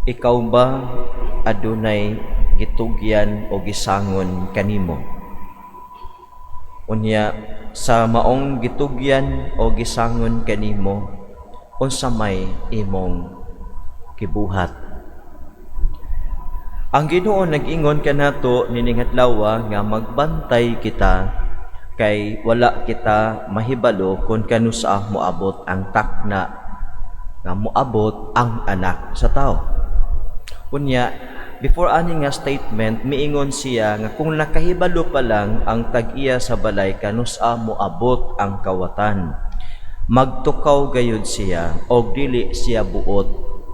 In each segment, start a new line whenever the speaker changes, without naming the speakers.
Ikaw ba adunay gitugyan o gisangon kanimo? Unya sa maong gitugyan o gisangon kanimo, unsa may imong gibuhat? Ang Ginoo nag-ingon kanato nining adlaw nga magbantay kita kay wala kita mahibalo kung kanusa moabot ang takna nga moabot ang anak sa tao. Unya, before ani nga statement, miingon siya nga kung nakahibalo pa lang ang tag-iya sa balay kanusa moabot ang kawatan. Magtukaw gayud siya og dili siya buot,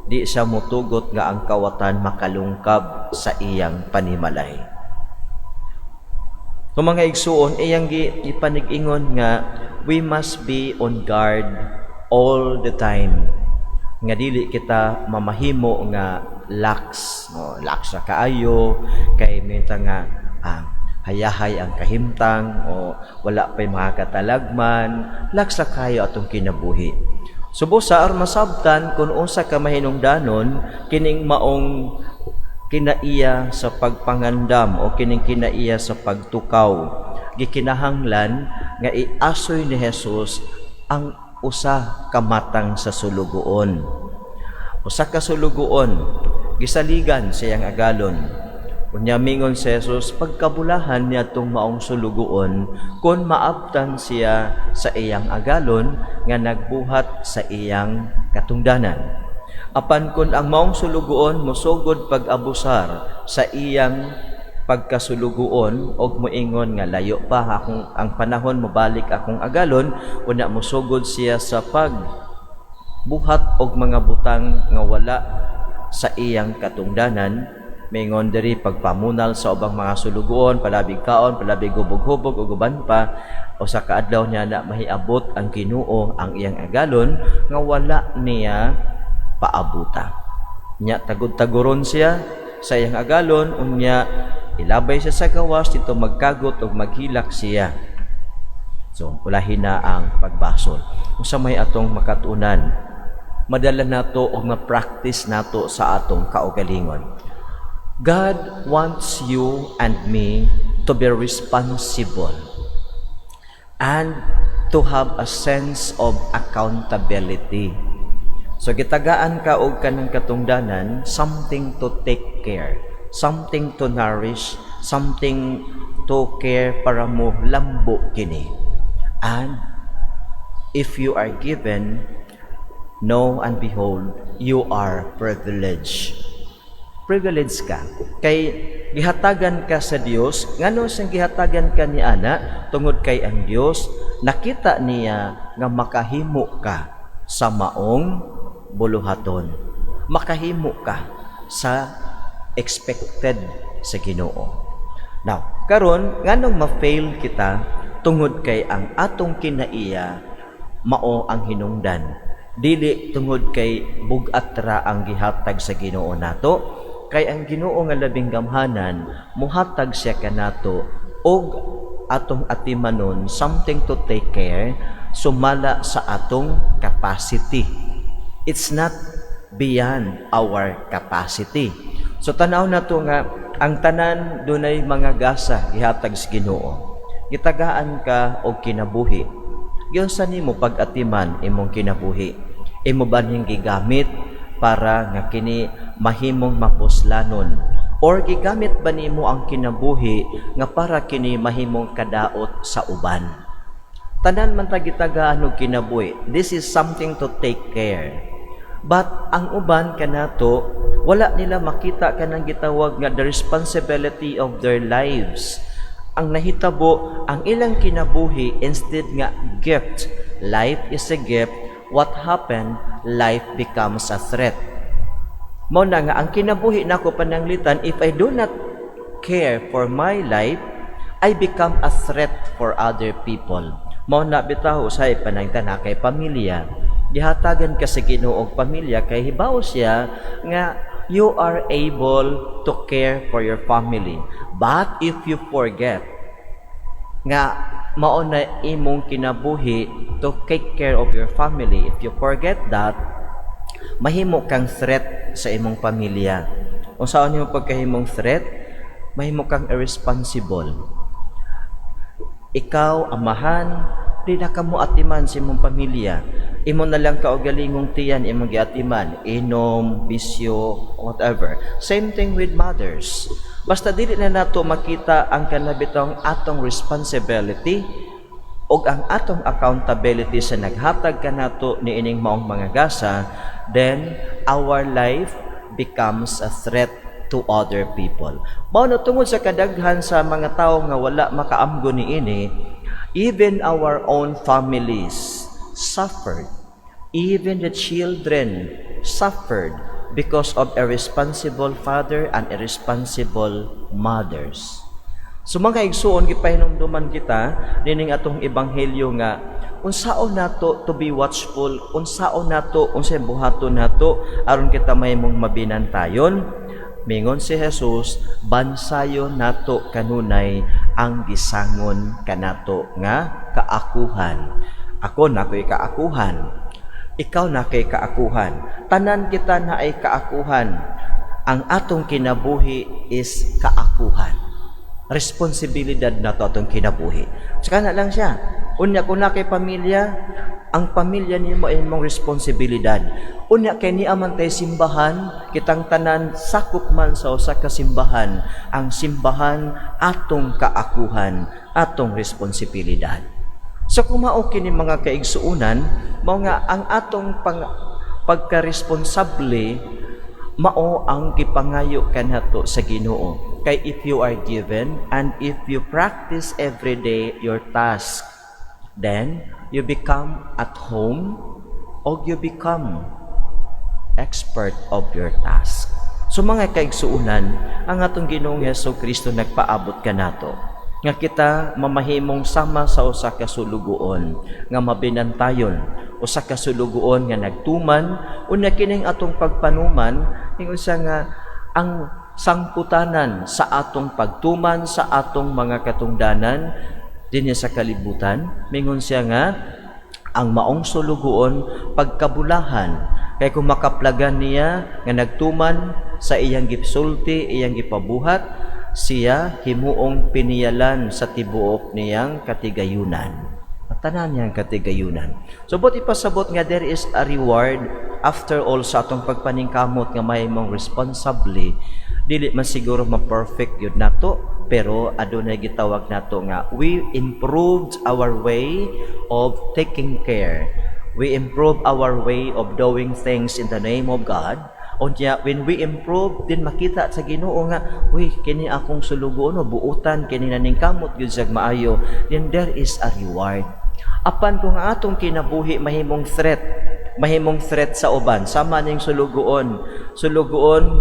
di siya motugot nga ang kawatan makalungkab sa iyang panimalay. Kung mga igsuon, iyang ipanig-ingon nga we must be on guard all the time. Nga dili kita mamahimo nga lax na kaayo kay minta nga hayahay ang kahimtang o wala pay mga katalagman, lax na kayo atong kinabuhi. Subo sa masabtan kung unsa ka mahinungdanon kining maong kinaiya sa pagpangandam o kining kinaiya sa pagtukaw, gikinahanglan nga iasoy ni Jesus ang usa ka matang sa sulugoon. Usa ka sulugoon gisaligan sa iyang agalon. Unya mingon si Jesus pagkabulahan niya tong maong sulugoon kung maabtan siya sa iyang agalon nga nagbuhat sa iyang katungdanan. Apan kun ang maong sulugoon mosugod pag-abusar sa iyang pagkasulugoon og moingon nga layo pa akong ang panahon mobalik akong agalon, una mosugod siya sa pagbuhat og mga butang nga wala sa iyang katungdanan. Mingon diri pagpamunal sa ubang mga sulugoon, palabig kaon, palabig hubog-hubog ug uban pa, o sa kaadlaw niya na mahiabot ang Ginoo ang iyang agalon nga wala niya paabuta. Nya tagod-taguron siya sa iyang agalon, unya ilabay siya sa gawas dito magkagot o maghilak siya. So, ulahin na ang pagbasol. Kung sa may atong makatunan, madala nato o ma-practice nato sa atong kaugalingon. God wants you and me to be responsible and to have a sense of accountability. So, gitagaan ka og kanang katungdanan, something to take care, something to nourish, something to care para mo lambo kini. And if you are given, know and behold, you are privileged. Privileged ka. Kay gihatagan ka sa Dios, ngano siyang gihatagan ka ni ana tungod kay ang Dios nakita niya nga makahimo ka sa maong buluhaton. Makahimo ka sa expected sa Ginoo. Now, karon nganong ma-fail kita tungod kay ang atong kinaiya mao ang hinungdan. Dili tungod kay bugat ra ang gihatag sa Ginoo nato, kay ang Ginoo nga labing gamhanan muhatag siya kanato og atong atimanon something to take care sumala sa atong capacity. It's not beyond our capacity. So tanaw na to nga ang tanan dunay mga gasa gihatag sa Ginoo. Gitagaan ka og kinabuhi. Giunsa nimo pag-atiman imong kinabuhi? Imo ba ning gigamit para nga kini mahimong mapuslanon? Or gigamit ba nimo ang kinabuhi nga para kini mahimong kadaot sa uban? Tanan man ta gitagaan og kinabuhi. This is something to take care. But ang uban kanato, wala nila makita kanang gitawag nga the responsibility of their lives. Ang nahitabo, ang ilang kinabuhi instead nga gift. Life is a gift. What happened? Life becomes a threat. Mao na nga ang kinabuhi nako pananglitan, if I do not care for my life, I become a threat for other people. Mao na bitaw usay panangtan kay pamilya. Gihatagan ka sa Ginoo og pamilya kay hibaw siya nga you are able to care for your family. But if you forget nga mao na imong kinabuhi to take care of your family, if you forget that, Mahimo kang threat sa imong pamilya. Kung saan mo pagkahimong threat, mahimo kang irresponsible. Ikaw, amahan, di na ka mo atiman sa imong pamilya. Imo na lang kaugalingong tiyan imong giatiman, inom, bisyo, whatever. Same thing with mothers. Basta dili na nato makita ang kanabitang atong responsibility o ang atong accountability sa naghatag kanato ni ining maong mga gasa, then our life becomes a threat to other people. Mao na tungod sa kadaghan sa mga tao nga wala makaamgo ni ini, even our own families suffered. Even the children suffered because of irresponsible father and irresponsible mothers. So mga igsuon gipahinumduman kita nining atong ebanghelyo nga unsaon nato to be watchful, unsaon nato unsay buhaton nato aron kita mahimong mabinantayon. Mingon si Jesus, bansayon nato kanunay ang gisangon kanato nga kaakuhan. Ako na ko'y kaakuhan. Ikaw na kay kaakuhan. Tanan kita na ay kaakuhan. Ang atong kinabuhi is kaakuhan. Responsibilidad na to atong kinabuhi. Saka na lang siya. Unya kung na kay pamilya, ang pamilya niyo ay mong responsibilidad. Unya kay ni amantay simbahan, kitang tanan sakop man sa usa ka simbahan. Ang simbahan atong kaakuhan, atong responsibilidad. So kung mao kini mga kaigsuunan, mao nga ang atong pagka-responsable mao ang gipangayo kanato sa Ginoo. Kay if you are given and if you practice every day your task, then you become at home or you become expert of your task. So mga kaigsuunan, ang atong Ginoong Hesukristo nagpaabot kanato nga kita mamahimong sama sa usa ka sulugoon nga mabinantayon, usa ka sulugoon nga nagtuman unya kining atong pagpanuman ning usa nga ang sangputanan sa atong pagtuman sa atong mga katungdanan dinhi sa kalibutan. Mingon siya nga ang maong sulugoon pagkabulahan kay kung makaplagan niya nga nagtuman sa iyang gipsulti, iyang gipabuhat, siya himuong piniyalan sa tibuok niyang katigayunan. Tanan niyang katigayunan. So, but ipasabot nga there is a reward after all sa atong pagpaningkamot nga mahimong responsibly. Dili man siguro ma-perfect yun nato, pero adunay gitawag nato nga we improved our way of taking care. We improved our way of doing things in the name of God. Unya when we improve din makita sa Ginoo nga uy kini akong sulugoon buutan kini naning kamot gyud sa maayo, then there is a reward. Apan kung atong kinabuhi mahimong threat sa uban, sama ning sulugoon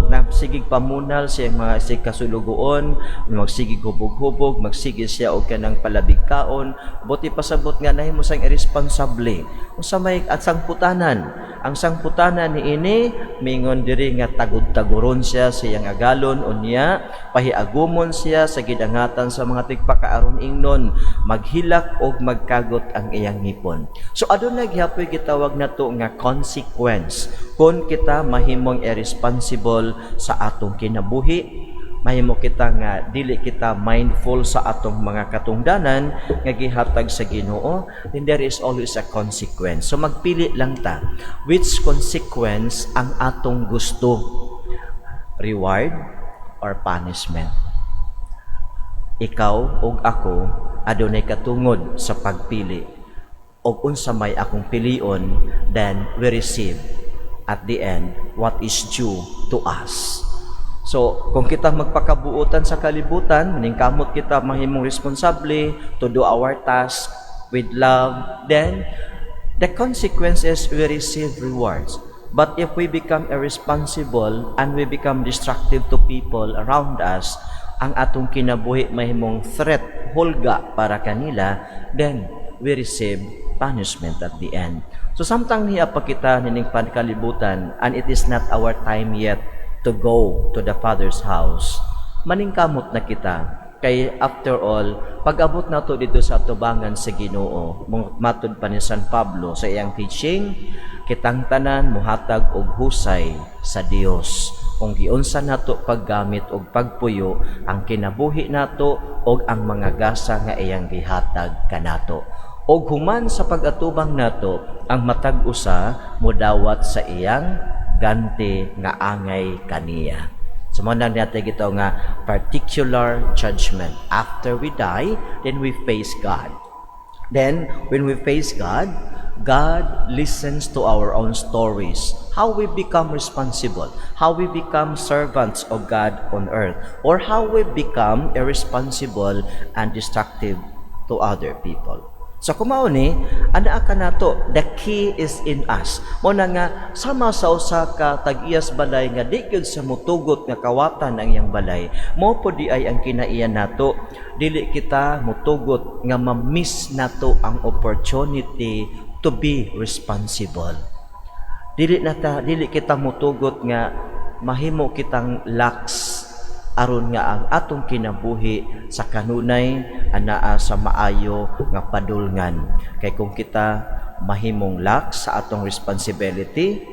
na sigig pamunal siya mga sig kasulugoon, magsigig hubog-hubog, magsigig siya og kanang palabigkaon, buti pasabot nga nahimo sang irresponsable. Unsa may at sangputanan, ang sangputanan ni ini mingon diri nga tagud-taguron siya sa iyang agalon unya pahiagumon siya sa gidangatan sa mga tigpakaaron ingnon, maghilak og magkagot ang iyang ngipon. So adunay gihapon gitawag nato nga consequence kung kita mahimong irresponsible sa atong kinabuhi, mahimo kita nga dili kita mindful sa atong mga katungdanan nga gihatag sa Ginoo, then there is always a consequence. So magpili lang ta which consequence ang atong gusto, reward or punishment. Ikaw ug ako adunay katungod sa pagpili. O unsa may akong pilion, then we receive at the end what is due to us. So, kung kita magpakabuutan sa kalibutan, maningkamot kita mahimong responsable to do our task with love, then the consequence is we receive rewards. But if we become irresponsible and we become destructive to people around us, ang atong kinabuhi mahimong threat, hulga para kanila, then we receive punishment at the end. So samtang niya pa kita nining pankalibutan and it is not our time yet to go to the Father's house, maningkamot na kita Kay after all, pag-abot nato dito sa atubangan sa Ginoo, matud pa ni San Pablo sa iyang teaching, kitang tanan muhatag og husay sa Dios. Kung giunsa nato paggamit og pagpuyo ang kinabuhi nato og ang mga gasa nga iyang gihatag kanato. Og human sa pag-atubang nato, ang matag usa modawat sa iyang ganti nga angay kaniya. So, manang natin ito nga particular judgment. After we die, then we face God. Then, when we face God, God listens to our own stories. How we become responsible. How we become servants of God on earth. Or how we become irresponsible and destructive to other people. So kumao ni, ana ka nato, the key is in us. Mo na nga sama sa usa ka tag-iyas balay nga di gyud sa mutugot nga kawatan ang iyang balay. Mo po di ay ang kinaiyan nato, dili kita mutugot nga ma-miss nato ang opportunity to be responsible. Dili kita mutugot nga mahimo kitang lax aron nga ang atong kinabuhi sa kanunay anaa sa maayo nga padulngan. Kay kung kita mahimong lax sa atong responsibility,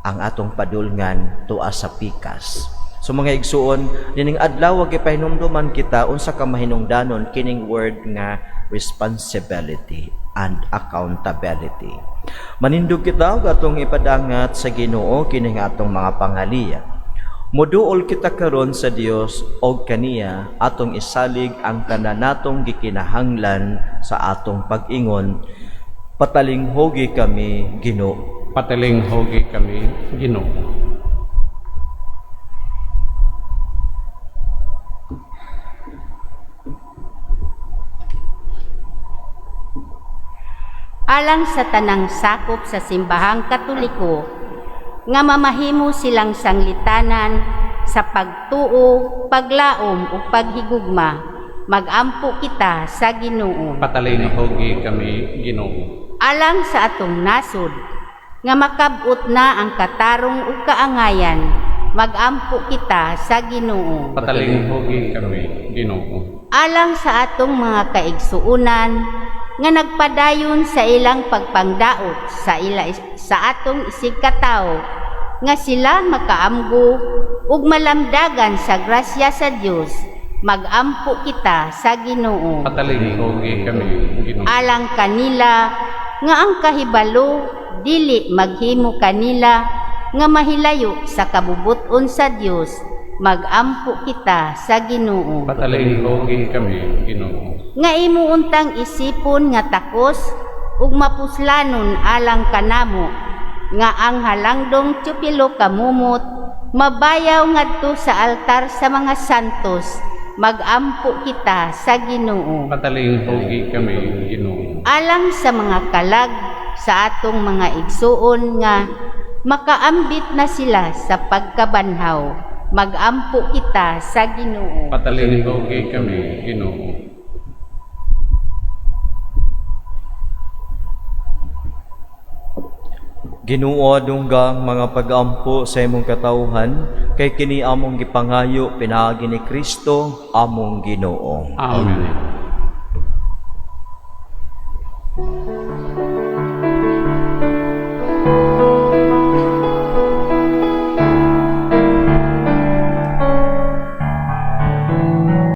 ang atong padulngan tuwa sa pikas. So mga igsuon, dining adlaw wag ipahinumduman kita unsa ka mahinungdanon kining word nga responsibility and accountability. Manindog kita og atong ipadangat sa Ginoo kining atong mga pangaliya. Moduol kita karon sa Dios og kaniya atong isalig ang tanan natong gikinahanglan sa atong pag-ingon. Patalinghogi kami, Ginoo.
Patalinghogi kami, Ginoo.
Alang sa tanang sakop sa simbahang Katoliko, nga mamahimo silang sanglitanan sa pagtuo, paglaom o paghigugma, magampo kita sa Ginoo.
Patalinghogi kami, Ginoo.
Alang sa atong nasod, nga makabot na ang katarong o kaangayan, magampo kita sa Ginoo.
Patalinghogi kami, Ginoo.
Alang sa atong mga kaigsuunan, nga nagpadayon sa ilang pagpangdaot sa atong isigkataw, nga sila makaamgo ug malamdagan sa grasya sa Dios, magampo kita sa Ginoo.
Patalinghogi kami, Ginoo.
Alang kanila nga ang kahibalo dili maghimo kanila nga mahilayo sa kabubuton sa Dios, magampo kita sa Ginoo.
Patalinghogi kami, Ginoo.
Nga imuuntang isipon nga takos ug mapuslanon alang kanamo, nga ang halangdong tupilo kamumot mabayaw ngadto sa altar sa mga santos, magampo kita sa Ginoo.
Patalinghogi kami, Ginoo.
Alang sa mga kalag sa atong mga igsuon nga makaambit na sila sa pagkabanhaw, magampo kita sa Ginoo.
Patalinghogi kami, Ginoo.
Ginoo dunggang mga pag-ampo sa imong katawhan, kay kini among gipangayo pinaagi ni Kristo among Ginoo.
Amen.